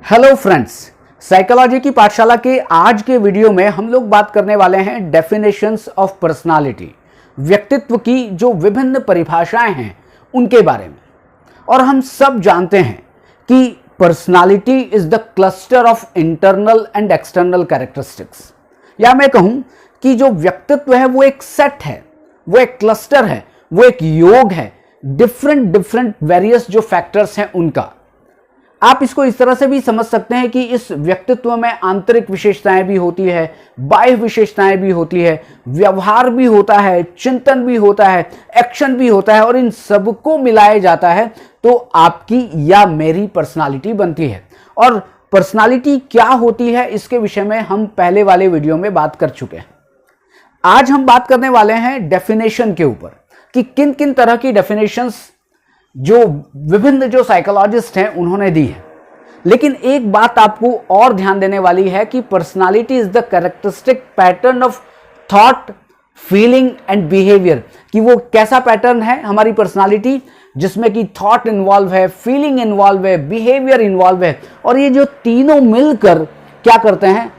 Hello friends, psychology की पाठशाला के आज के वीडियो में हम लोग बात करने वाले हैं डेफिनेशंस ऑफ पर्सनालिटी, व्यक्तित्व की जो विभिन्न परिभाषाएं हैं उनके बारे में। और हम सब जानते हैं कि personality is the cluster of internal and external characteristics, या मैं कहूं कि जो व्यक्तित्व है वो एक सेट है, वो एक क्लस्टर है, वो एक योग है डिफरेंट वेरियस जो फैक्टर्स हैं उनका। आप इसको इस तरह से भी समझ सकते हैं कि इस व्यक्तित्व में आंतरिक विशेषताएं भी होती है, बाह्य विशेषताएं भी होती है, व्यवहार भी होता है, चिंतन भी होता है, एक्शन भी होता है, और इन सबको मिलाया जाता है तो आपकी या मेरी पर्सनालिटी बनती है। और पर्सनालिटी क्या होती है इसके विषय में हम पहले वाले वीडियो में बात कर चुके हैं। आज हम बात करने वाले हैं डेफिनेशन के ऊपर कि किन किन तरह की डेफिनेशंस जो विभिन्न जो साइकोलॉजिस्ट हैं उन्होंने दी है। लेकिन एक बात आपको और ध्यान देने वाली है कि personality is the characteristic pattern of thought, feeling and behaviour, कि वो कैसा पैटर्न है हमारी पर्सनालिटी जिसमें कि थॉट इन्वॉल्व है, फीलिंग इन्वॉल्व है, बिहेवियर इन्वॉल्व है, और ये जो तीनों मिलकर क्या करते हैं,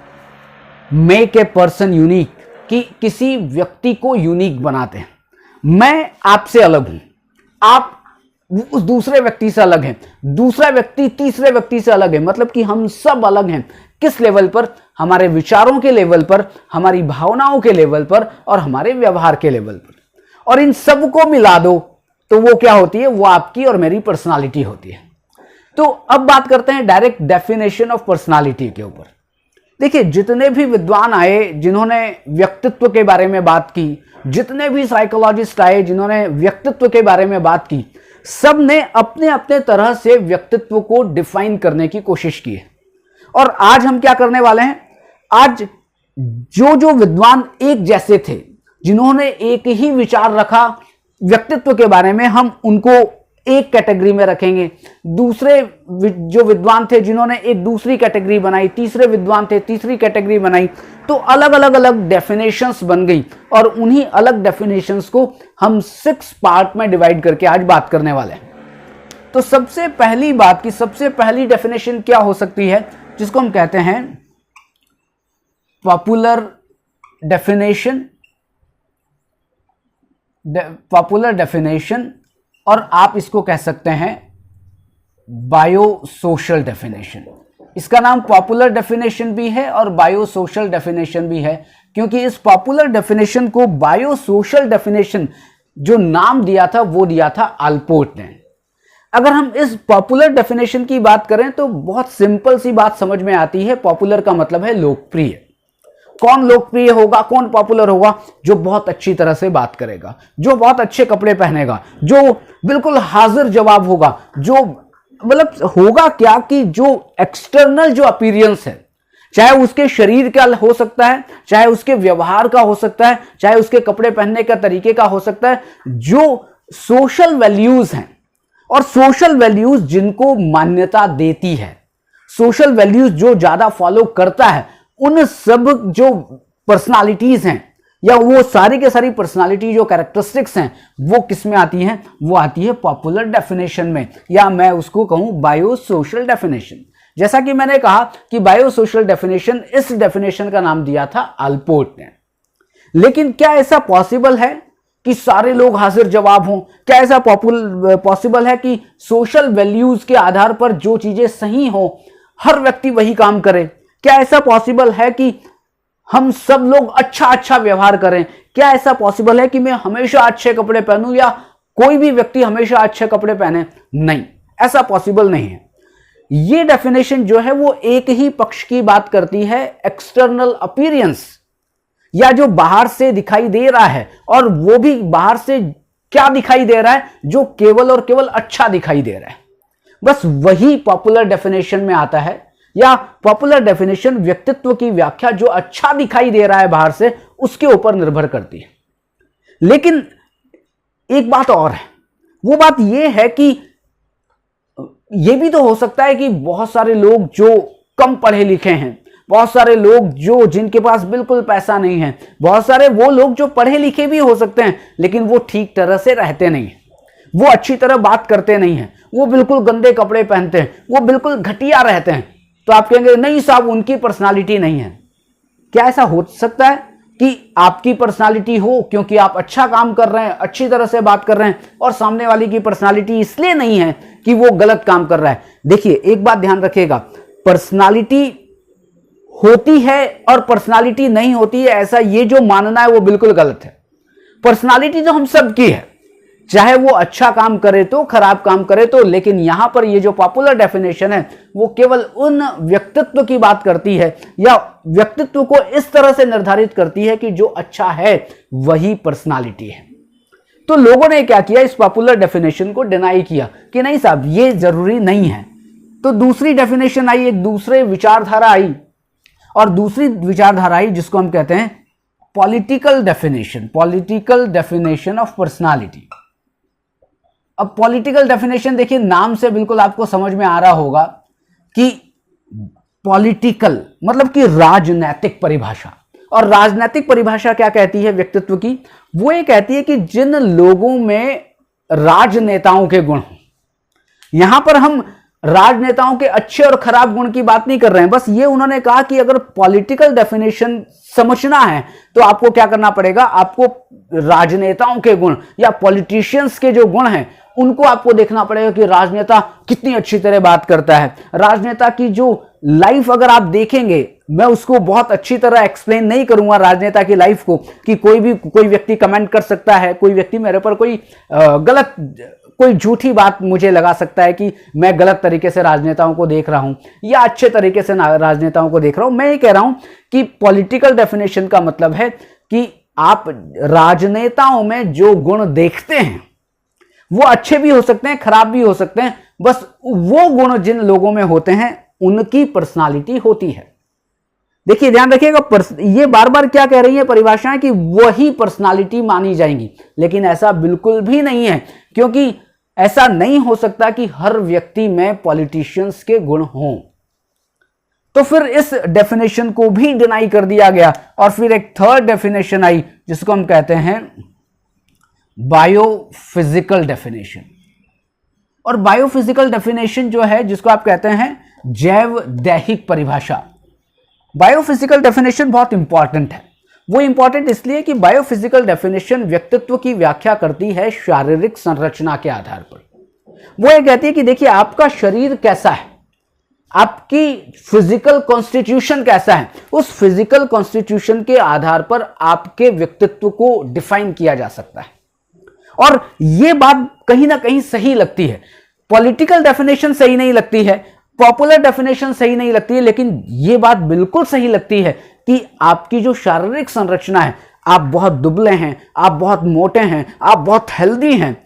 मेक ए पर्सन यूनिक, कि किसी व्यक्ति को यूनिक बनाते हैं। मैं आपसे अलग हूं, आप उस दूसरे व्यक्ति से अलग हैं, दूसरा व्यक्ति तीसरे व्यक्ति से अलग है, मतलब कि हम सब अलग हैं। किस लेवल पर? हमारे विचारों के लेवल पर, हमारी भावनाओं के लेवल पर और हमारे व्यवहार के लेवल पर। और इन सबको मिला दो तो वो क्या होती है? वो आपकी और मेरी पर्सनालिटी होती है। तो अब बात करते हैं डायरेक्ट डेफिनेशन ऑफ पर्सनालिटी के ऊपर। देखिए, जितने भी विद्वान आए जिन्होंने व्यक्तित्व के बारे में बात की, जितने भी साइकोलॉजिस्ट आए जिन्होंने व्यक्तित्व के बारे में बात की, सब ने अपने अपने तरह से व्यक्तित्व को डिफाइन करने की कोशिश की है। और आज हम क्या करने वाले हैं? आज जो जो विद्वान एक जैसे थे, जिन्होंने एक ही विचार रखा व्यक्तित्व के बारे में, हम उनको एक कैटेगरी में रखेंगे। दूसरे जो विद्वान थे जिन्होंने एक दूसरी कैटेगरी बनाई, तीसरे विद्वान थे तीसरी कैटेगरी बनाई, तो अलग अलग डेफिनेशंस बन गई। और उन्हीं अलग डेफिनेशंस को हम 6 पार्ट में डिवाइड करके आज बात करने वाले हैं। तो सबसे पहली बात की सबसे पहली डेफिनेशन क्या हो सकती है, जिसको हम कहते हैं पॉपुलर डेफिनेशन, और आप इसको कह सकते हैं बायो सोशल डेफिनेशन। इसका नाम पॉपुलर डेफिनेशन भी है और बायो सोशल डेफिनेशन भी है, क्योंकि इस पॉपुलर डेफिनेशन को बायो सोशल डेफिनेशन जो नाम दिया था वो दिया था अल्पोर्ट ने। अगर हम इस पॉपुलर डेफिनेशन की बात करें तो बहुत सिंपल सी बात समझ में आती है। पॉपुलर का मतलब है लोकप्रिय। कौन लोकप्रिय होगा, कौन पॉपुलर होगा? जो बहुत अच्छी तरह से बात करेगा, जो बहुत अच्छे कपड़े पहनेगा, जो बिल्कुल हाजिर जवाब होगा, जो मतलब होगा क्या कि जो एक्सटर्नल जो अपीयरेंस है, चाहे उसके शरीर का हो सकता है, चाहे उसके व्यवहार का हो सकता है, चाहे उसके कपड़े पहनने का तरीके का हो सकता है, जो सोशल वैल्यूज हैं और सोशल वैल्यूज जिनको मान्यता देती है, सोशल वैल्यूज जो ज्यादा फॉलो करता है, उन सब जो पर्सनालिटीज हैं या वो सारी के सारी पर्सनालिटी जो कैरेक्टरिस्टिक्स हैं वो किस में आती हैं? वो आती है पॉपुलर डेफिनेशन में, या मैं उसको कहूं बायो सोशल डेफिनेशन। जैसा कि मैंने कहा कि बायो सोशल डेफिनेशन, इस डेफिनेशन का नाम दिया था अल्पोर्ट ने। लेकिन क्या ऐसा पॉसिबल है कि सारे लोग हाजिर जवाब हों? क्या ऐसा पॉसिबल है कि सोशल वैल्यूज के आधार पर जो चीजें सही हो हर व्यक्ति वही काम करे? क्या ऐसा पॉसिबल है कि हम सब लोग अच्छा व्यवहार करें? क्या ऐसा पॉसिबल है कि मैं हमेशा अच्छे कपड़े पहनूं या कोई भी व्यक्ति हमेशा अच्छे कपड़े पहने? नहीं, ऐसा पॉसिबल नहीं है। ये डेफिनेशन जो है वो एक ही पक्ष की बात करती है, एक्सटर्नल अपीयरेंस, या जो बाहर से दिखाई दे रहा है, और वो भी बाहर से क्या दिखाई दे रहा है? जो केवल और केवल अच्छा दिखाई दे रहा है। बस वही पॉपुलर डेफिनेशन में आता है, या पॉपुलर डेफिनेशन व्यक्तित्व की व्याख्या जो अच्छा दिखाई दे रहा है बाहर से उसके ऊपर निर्भर करती है। लेकिन एक बात और है, वो बात यह है कि यह भी तो हो सकता है कि बहुत सारे लोग जो कम पढ़े लिखे हैं, बहुत सारे लोग जो जिनके पास बिल्कुल पैसा नहीं है, बहुत सारे वो लोग जो पढ़े लिखे भी हो सकते हैं लेकिन वो ठीक तरह से रहते नहीं हैं, वो अच्छी तरह बात करते नहीं हैं, वो बिल्कुल गंदे कपड़े पहनते हैं, वो बिल्कुल घटिया रहते हैं। तो आप कहेंगे नहीं साहब उनकी पर्सनालिटी नहीं है। क्या ऐसा हो सकता है कि आपकी पर्सनालिटी हो क्योंकि आप अच्छा काम कर रहे हैं, अच्छी तरह से बात कर रहे हैं, और सामने वाले की पर्सनालिटी इसलिए नहीं है कि वो गलत काम कर रहा है? देखिए एक बात ध्यान रखिएगा, पर्सनालिटी होती है और पर्सनालिटी नहीं होती है, ऐसा ये जो मानना है वो बिल्कुल गलत है। पर्सनालिटी तो हम सबकी है, चाहे वो अच्छा काम करे तो खराब काम करे तो, लेकिन यहां पर ये जो पॉपुलर डेफिनेशन है वो केवल उन व्यक्तित्व की बात करती है या व्यक्तित्व को इस तरह से निर्धारित करती है कि जो अच्छा है वही पर्सनालिटी है। तो लोगों ने क्या किया, इस पॉपुलर डेफिनेशन को डिनाई किया कि नहीं साहब ये जरूरी नहीं है। तो दूसरी डेफिनेशन आई, एक दूसरे विचारधारा आई, और दूसरी विचारधारा आई जिसको हम कहते हैं पॉलिटिकल डेफिनेशन ऑफ पर्सनालिटी। अब पॉलिटिकल डेफिनेशन देखिए, नाम से बिल्कुल आपको समझ में आ रहा होगा कि पॉलिटिकल मतलब कि राजनैतिक परिभाषा। और राजनैतिक परिभाषा क्या कहती है व्यक्तित्व की? वो ये कहती है कि जिन लोगों में राजनेताओं के गुण हों। यहां पर हम राजनेताओं के अच्छे और खराब गुण की बात नहीं कर रहे हैं, बस ये उन्होंने कहा कि अगर पॉलिटिकल डेफिनेशन समझना है तो आपको क्या करना पड़ेगा, आपको राजनेताओं के गुण या पॉलिटिशियंस के जो गुण हैं उनको आपको देखना पड़ेगा कि राजनेता कितनी अच्छी तरह बात करता है। राजनेता की जो लाइफ अगर आप देखेंगे, मैं उसको बहुत अच्छी तरह एक्सप्लेन नहीं करूंगा राजनेता की लाइफ को, कि कोई व्यक्ति कमेंट कर सकता है, कोई व्यक्ति मेरे पर कोई झूठी बात मुझे लगा सकता है कि मैं गलत तरीके से राजनेताओं को देख रहा हूं या अच्छे तरीके से राजनेताओं को देख रहा हूं। मैं ये कह रहा हूं कि पॉलिटिकल डेफिनेशन का मतलब है कि आप राजनेताओं में जो गुण देखते हैं वो अच्छे भी हो सकते हैं, खराब भी हो सकते हैं, बस वो गुण जिन लोगों में होते हैं उनकी पर्सनालिटी होती है। देखिए ध्यान रखिएगा, ये बार बार क्या कह रही है परिभाषाएं कि वही पर्सनालिटी मानी जाएंगी, लेकिन ऐसा बिल्कुल भी नहीं है, क्योंकि ऐसा नहीं हो सकता कि हर व्यक्ति में पॉलिटिशियंस के गुण हों। तो फिर इस डेफिनेशन को भी डिनाई कर दिया गया, और फिर एक थर्ड डेफिनेशन आई जिसको हम कहते हैं बायोफिजिकल डेफिनेशन। और बायोफिजिकल डेफिनेशन जो है, जिसको आप कहते हैं जैव दैहिक परिभाषा। बायोफिजिकल डेफिनेशन बहुत इंपॉर्टेंट है। वो इंपॉर्टेंट इसलिए कि बायोफिजिकल डेफिनेशन व्यक्तित्व की व्याख्या करती है शारीरिक संरचना के आधार पर। वो ये कहती है कि देखिए आपका शरीर कैसा है, आपकी फिजिकल कॉन्स्टिट्यूशन कैसा है, उस फिजिकल कॉन्स्टिट्यूशन के आधार पर आपके व्यक्तित्व को डिफाइन किया जा सकता है। और यह बात कहीं ना कहीं सही लगती है। पॉलिटिकल डेफिनेशन सही नहीं लगती है, पॉपुलर डेफिनेशन सही नहीं लगती है, लेकिन यह बात बिल्कुल सही लगती है कि आपकी जो शारीरिक संरचना है, आप बहुत दुबले हैं, आप बहुत मोटे हैं, आप बहुत हेल्दी हैं।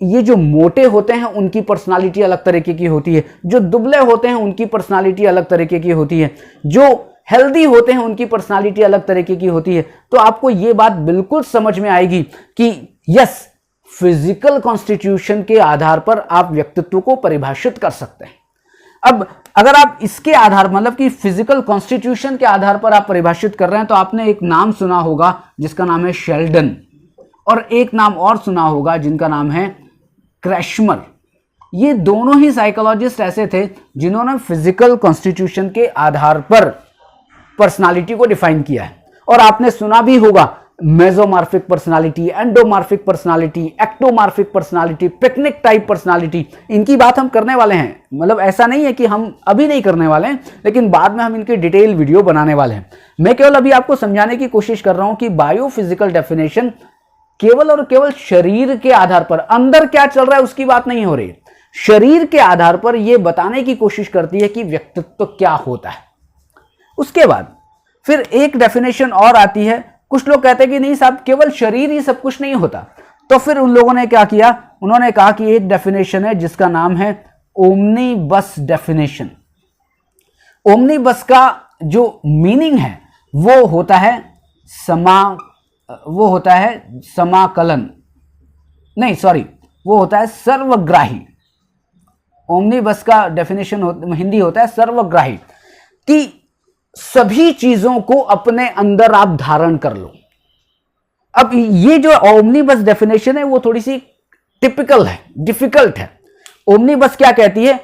ये जो मोटे होते हैं उनकी पर्सनालिटी अलग तरीके की होती है, जो दुबले होते हैं उनकी पर्सनालिटी अलग तरीके की होती है, जो हेल्दी होते हैं उनकी पर्सनालिटी अलग तरीके की होती है। तो आपको यह बात बिल्कुल समझ में आएगी कि यस, फिजिकल कॉन्स्टिट्यूशन के आधार पर आप व्यक्तित्व को परिभाषित कर सकते हैं। अब अगर आप इसके आधार मतलब कि फिजिकल कॉन्स्टिट्यूशन के आधार पर आप परिभाषित कर रहे हैं, तो आपने एक नाम सुना होगा जिसका नाम है शेल्डन, और एक नाम और सुना होगा जिनका नाम है क्रैशमर। ये दोनों ही साइकोलॉजिस्ट ऐसे थे जिन्होंने फिजिकल कॉन्स्टिट्यूशन के आधार पर पर्सनालिटी को डिफाइन किया है। और आपने सुना भी होगा mesomorphic personality, endomorphic personality, ectomorphic personality, picnic type personality. इनकी बात हम करने वाले हैं, मतलब ऐसा नहीं है कि हम अभी नहीं करने वाले हैं, लेकिन बाद में हम इनकी डिटेल वीडियो बनाने वाले हैं। मैं केवल अभी आपको समझाने की कोशिश कर रहा हूं कि बायोफिजिकल डेफिनेशन केवल और केवल शरीर के आधार पर, अंदर क्या चल रहा है उसकी बात नहीं हो रही, शरीर के आधार पर यह बताने की कोशिश करती है कि व्यक्तित्व क्या होता है। उसके बाद फिर एक डेफिनेशन और आती है। कुछ लोग कहते हैं कि नहीं साहब, केवल शरीर ही सब कुछ नहीं होता। तो फिर उन लोगों ने क्या किया, उन्होंने कहा कि एक डेफिनेशन है जिसका नाम है ओमनीबस डेफिनेशन। ओमनीबस का जो मीनिंग है वो होता है समाकलन, नहीं सॉरी, वो होता है सर्वग्राही। ओमनीबस का डेफिनेशन हिंदी होता है सर्वग्राही, कि सभी चीजों को अपने अंदर आप धारण कर लो। अब ये जो ओमनीबस डेफिनेशन है वो थोड़ी सी टिपिकल है, डिफिकल्ट है। ओमनीबस क्या कहती है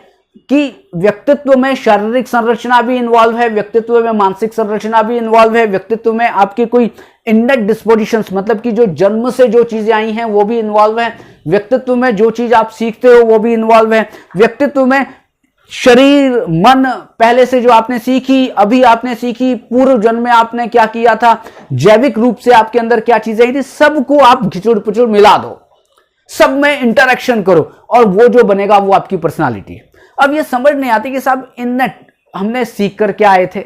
कि व्यक्तित्व में शारीरिक संरचना भी इन्वॉल्व है, व्यक्तित्व में मानसिक संरचना भी इन्वॉल्व है, व्यक्तित्व में आपकी कोई इननेट डिस्पोजिशंस मतलब कि जो जन्म से जो चीजें आई हैं वो भी इन्वॉल्व है, व्यक्तित्व में जो चीज आप सीखते हो वो भी इन्वॉल्व है, व्यक्तित्व में शरीर मन पहले से जो आपने सीखी, अभी आपने सीखी, पूर्व जन्म में आपने क्या किया था, जैविक रूप से आपके अंदर क्या चीजें आई थी, सबको आप घिचुड़ पुचुड़ मिला दो, सब में इंटरेक्शन करो और वो जो बनेगा वो आपकी पर्सनालिटी है। अब ये समझ नहीं आती कि साहब इननेट हमने सीख कर क्या आए थे,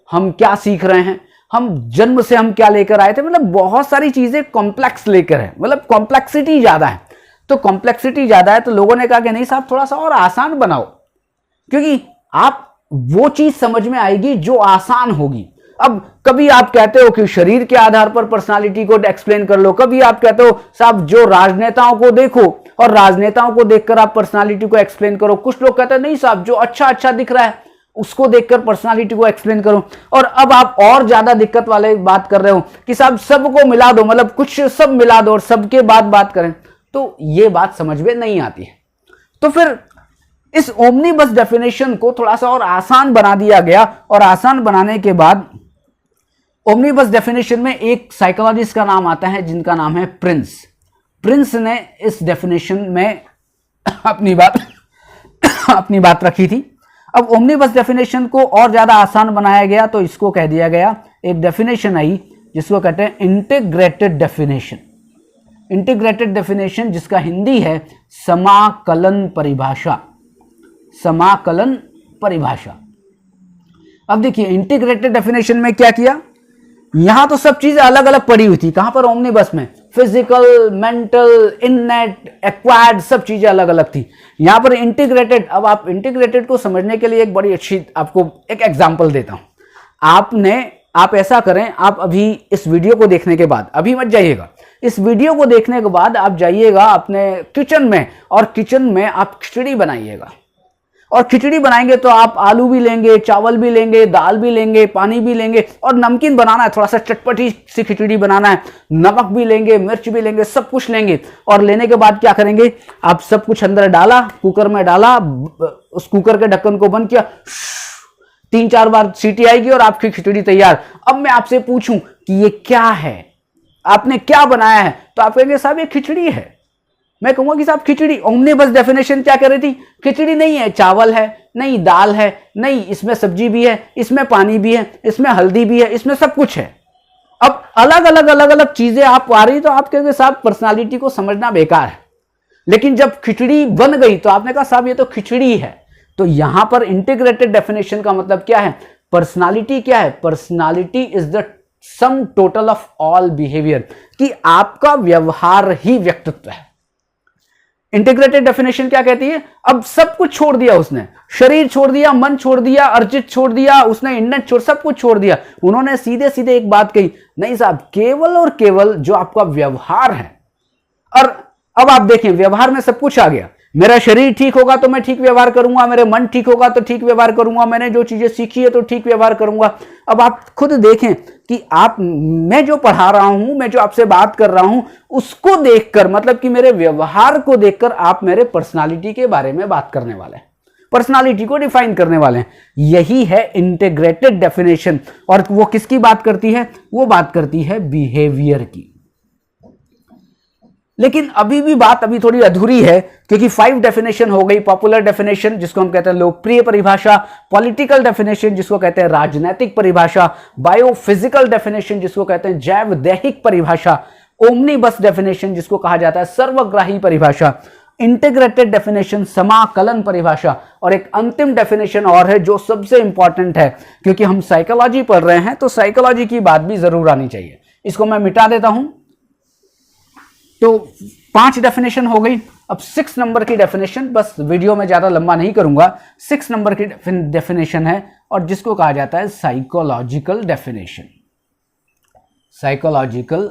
हम क्या सीख रहे हैं, हम जन्म से हम क्या लेकर आए थे, मतलब बहुत सारी चीजें कॉम्प्लेक्स लेकर है, मतलब कॉम्प्लेक्सिटी ज्यादा है। तो कॉम्प्लेक्सिटी ज्यादा है तो लोगों ने कहा कि नहीं साहब थोड़ा सा और आसान बनाओ, क्योंकि आप वो चीज समझ में आएगी जो आसान होगी। अब कभी आप कहते हो कि शरीर के आधार पर पर्सनालिटी को एक्सप्लेन कर लो, कभी आप कहते हो साहब जो राजनेताओं को देखो और राजनेताओं को देखकर आप पर्सनालिटी को एक्सप्लेन करो। कुछ लोग कहते हैं नहीं साहब जो अच्छा अच्छा दिख रहा है उसको देखकर पर्सनालिटी को एक्सप्लेन करो। और अब आप और ज्यादा दिक्कत वाले बात कर रहे हो कि साहब सबको मिला दो, मतलब कुछ सब मिला दो और सबके बाद बात करें, तो ये बात समझ में नहीं आती है। तो फिर इस ओमनीबस डेफिनेशन को थोड़ा सा और आसान बना दिया गया और आसान बनाने के बाद ओमनीबस डेफिनेशन में एक साइकोलॉजिस्ट का नाम आता है जिनका नाम है प्रिंस। प्रिंस ने इस डेफिनेशन में अपनी बात रखी थी। अब ओमनीबस डेफिनेशन को और ज्यादा आसान बनाया गया तो इसको कह दिया गया, एक डेफिनेशन आई जिसको कहते हैं इंटीग्रेटेड डेफिनेशन। इंटीग्रेटेड डेफिनेशन जिसका हिंदी है समाकलन परिभाषा। समाकलन परिभाषा। अब देखिए इंटीग्रेटेड डेफिनेशन में क्या किया, यहां तो सब चीजें अलग अलग पड़ी हुई थी, कहां पर ओमनीबस में फिजिकल, मेंटल, इननेट, एक्वायर्ड सब चीजें अलग अलग थी। यहां पर इंटीग्रेटेड, अब आप इंटीग्रेटेड को समझने के लिए एक बड़ी अच्छी आपको एक एग्जांपल देता हूं। आप ऐसा करें, आप अभी इस वीडियो को देखने के बाद, अभी मत जाइएगा, इस वीडियो को देखने के बाद आप जाइएगा अपने किचन में और किचन में आप खिचड़ी बनाइएगा। और खिचड़ी बनाएंगे तो आप आलू भी लेंगे, चावल भी लेंगे, दाल भी लेंगे, पानी भी लेंगे और नमकीन बनाना है, थोड़ा सा चटपटी सी खिचड़ी बनाना है, नमक भी लेंगे, मिर्च भी लेंगे, सब कुछ लेंगे। और लेने के बाद क्या करेंगे, आप सब कुछ अंदर डाला, कुकर में डाला, उस कुकर के ढक्कन को बंद किया, 3-4 बार सीटी आएगी और आपकी खिचड़ी तैयार। अब मैं आपसे पूछूं कि ये क्या है, आपने क्या बनाया है, तो आप कहेंगे साहब ये खिचड़ी है। मैं कहूंगा कि साहब खिचड़ी, ओमनीबस डेफिनेशन क्या कर रही थी, खिचड़ी नहीं है, चावल है, नहीं दाल है, नहीं इसमें सब्जी भी है, इसमें पानी भी है, इसमें हल्दी भी है, इसमें सब कुछ है। अब अलग अलग चीजें आप आ रही तो आप कहेंगे साहब पर्सनालिटी को समझना बेकार है। लेकिन जब खिचड़ी बन गई तो आपने कहा साहब ये तो खिचड़ी है। तो यहां पर इंटीग्रेटेड डेफिनेशन का मतलब क्या है, पर्सनालिटी क्या है, personality is the sum total of all behaviour, कि आपका व्यवहार ही व्यक्तित्व है। इंटीग्रेटेड डेफिनेशन क्या कहती है, अब सब कुछ छोड़ दिया उसने, शरीर छोड़ दिया, मन छोड़ दिया, अर्जित छोड़ दिया, उसने इंटरनेट छोड़, सब कुछ छोड़ दिया। उन्होंने सीधे सीधे एक बात कही, नहीं साहब केवल और केवल जो आपका व्यवहार है। और अब आप देखें व्यवहार में सब कुछ आ गया, मेरा शरीर ठीक होगा तो मैं ठीक व्यवहार करूंगा, मेरे मन ठीक होगा तो ठीक व्यवहार करूंगा, मैंने जो चीजें सीखी है तो ठीक व्यवहार करूंगा। अब आप खुद देखें कि मैं जो पढ़ा रहा हूं, मैं जो आपसे बात कर रहा हूं, उसको देखकर, मतलब कि मेरे व्यवहार को देखकर आप मेरे पर्सनालिटी के बारे में बात करने वाले हैं, पर्सनालिटी को डिफाइन करने वाले हैं। यही है इंटीग्रेटेड डेफिनेशन। और वो किसकी बात करती है, वो बात करती है बिहेवियर की। लेकिन अभी भी बात अभी थोड़ी अधूरी है, क्योंकि 5 डेफिनेशन हो गई, पॉपुलर डेफिनेशन जिसको हम कहते हैं लोकप्रिय परिभाषा, पॉलिटिकल डेफिनेशन जिसको कहते हैं राजनीतिक परिभाषा, बायोफिजिकल डेफिनेशन जिसको कहते हैं जैव दैहिक परिभाषा, ओमनीबस डेफिनेशन जिसको कहा जाता है सर्वग्राही परिभाषा, इंटीग्रेटेड डेफिनेशन समाकलन परिभाषा, और एक अंतिम डेफिनेशन और है जो सबसे इंपॉर्टेंट है, क्योंकि हम साइकोलॉजी पढ़ रहे हैं तो साइकोलॉजी की बात भी जरूर आनी चाहिए। इसको मैं मिटा देता हूं। तो 5 डेफिनेशन हो गई। अब 6 नंबर की डेफिनेशन, बस वीडियो में ज्यादा लंबा नहीं करूंगा, 6 नंबर की डेफिनेशन है और जिसको कहा जाता है साइकोलॉजिकल डेफिनेशन। साइकोलॉजिकल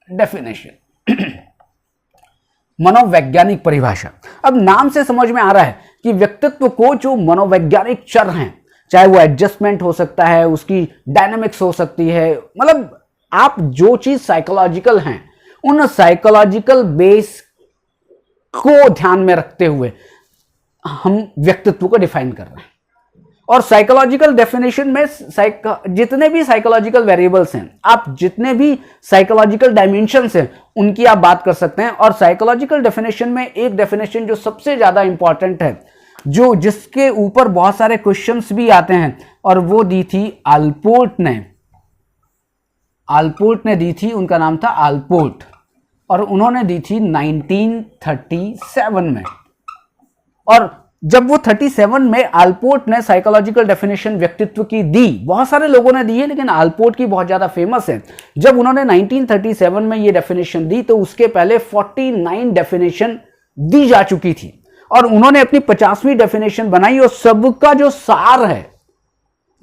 डेफिनेशन मनोवैज्ञानिक परिभाषा। अब नाम से समझ में आ रहा है कि व्यक्तित्व को जो मनोवैज्ञानिक चर हैं, चाहे वो एडजस्टमेंट हो सकता है, उसकी डायनामिक्स हो सकती है, मतलब आप जो चीज साइकोलॉजिकल हैं उन साइकोलॉजिकल बेस को ध्यान में रखते हुए हम व्यक्तित्व को डिफाइन कर रहे हैं। और साइकोलॉजिकल डेफिनेशन में जितने भी साइकोलॉजिकल वेरिएबल्स हैं, आप जितने भी साइकोलॉजिकल डायमेंशंस हैं, उनकी आप बात कर सकते हैं। और साइकोलॉजिकल डेफिनेशन में एक डेफिनेशन जो सबसे ज्यादा इंपॉर्टेंट है, जो जिसके ऊपर बहुत सारे क्वेश्चंस भी आते हैं, और वो दी थी आलपोर्ट ने दी थी, उनका नाम था आलपोर्ट, और उन्होंने दी थी 1937 में। और जब वो 37 में आलपोर्ट ने साइकोलॉजिकल डेफिनेशन व्यक्तित्व की दी, बहुत सारे लोगों ने दी है लेकिन आलपोर्ट की बहुत ज्यादा फेमस है। जब उन्होंने 1937 में ये डेफिनेशन दी तो उसके पहले 49 डेफिनेशन दी जा चुकी थी, और उन्होंने अपनी 50वीं डेफिनेशन बनाई, और सबका जो सार है,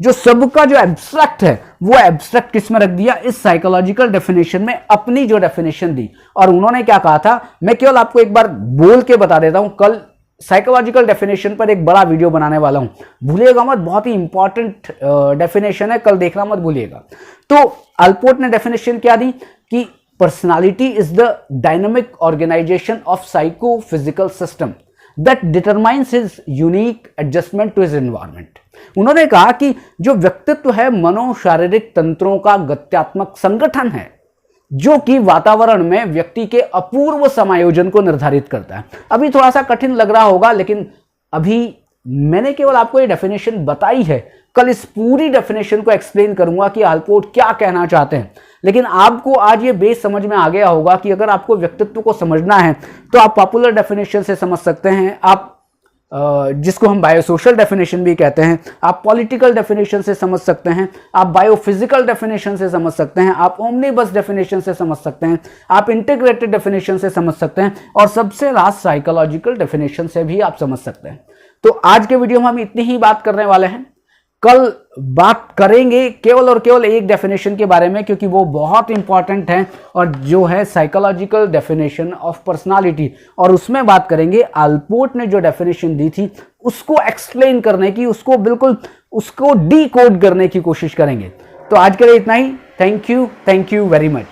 जो सबका जो एब्स्ट्रैक्ट है, वो एब्स्ट्रैक्ट किस में रख दिया, इस साइकोलॉजिकल डेफिनेशन में, अपनी जो डेफिनेशन दी। और उन्होंने क्या कहा था, मैं केवल आपको एक बार बोल के बता देता हूं, कल साइकोलॉजिकल डेफिनेशन पर एक बड़ा वीडियो बनाने वाला हूं, भूलिएगा मत, बहुत ही इंपॉर्टेंट डेफिनेशन है, कल देखना मत भूलिएगा। तो आलपोर्ट ने डेफिनेशन क्या दी कि personality is the dynamic organisation of psychophysical system that determines his unique adjustment to his environment. उन्होंने कहा कि जो व्यक्तित्व है मनोशारीरिक तंत्रों का गत्यात्मक संगठन है, जो कि वातावरण में व्यक्ति के अपूर्व समायोजन को निर्धारित करता है। अभी थोड़ा सा कठिन लग रहा होगा, लेकिन अभी मैंने केवल आपको ये डेफिनेशन बताई है, कल इस पूरी डेफिनेशन को एक्सप्लेन करूंगा कि आलपोर्ट क्या कहना चाहते हैं। लेकिन आपको आज ये बेस समझ में आ गया होगा कि अगर आपको व्यक्तित्व को समझना है तो आप पॉपुलर डेफिनेशन से समझ सकते हैं, आप जिसको हम बायोसोशल डेफिनेशन भी कहते हैं, आप पॉलिटिकल डेफिनेशन से समझ सकते हैं, आप बायोफिजिकल डेफिनेशन से समझ सकते हैं, आप ओमनीबस डेफिनेशन से समझ सकते हैं, आप इंटीग्रेटेड डेफिनेशन से समझ सकते हैं, और सबसे लास्ट साइकोलॉजिकल डेफिनेशन से भी आप समझ सकते हैं। तो आज के वीडियो में हम इतनी ही बात करने वाले हैं। कल बात करेंगे केवल और केवल एक डेफिनेशन के बारे में, क्योंकि वो बहुत इंपॉर्टेंट है, और जो है साइकोलॉजिकल डेफिनेशन ऑफ पर्सनालिटी, और उसमें बात करेंगे आलपोर्ट ने जो डेफिनेशन दी थी उसको एक्सप्लेन करने की, उसको बिल्कुल उसको डीकोड करने की कोशिश करेंगे। तो आज के लिए इतना ही। Thank you very much.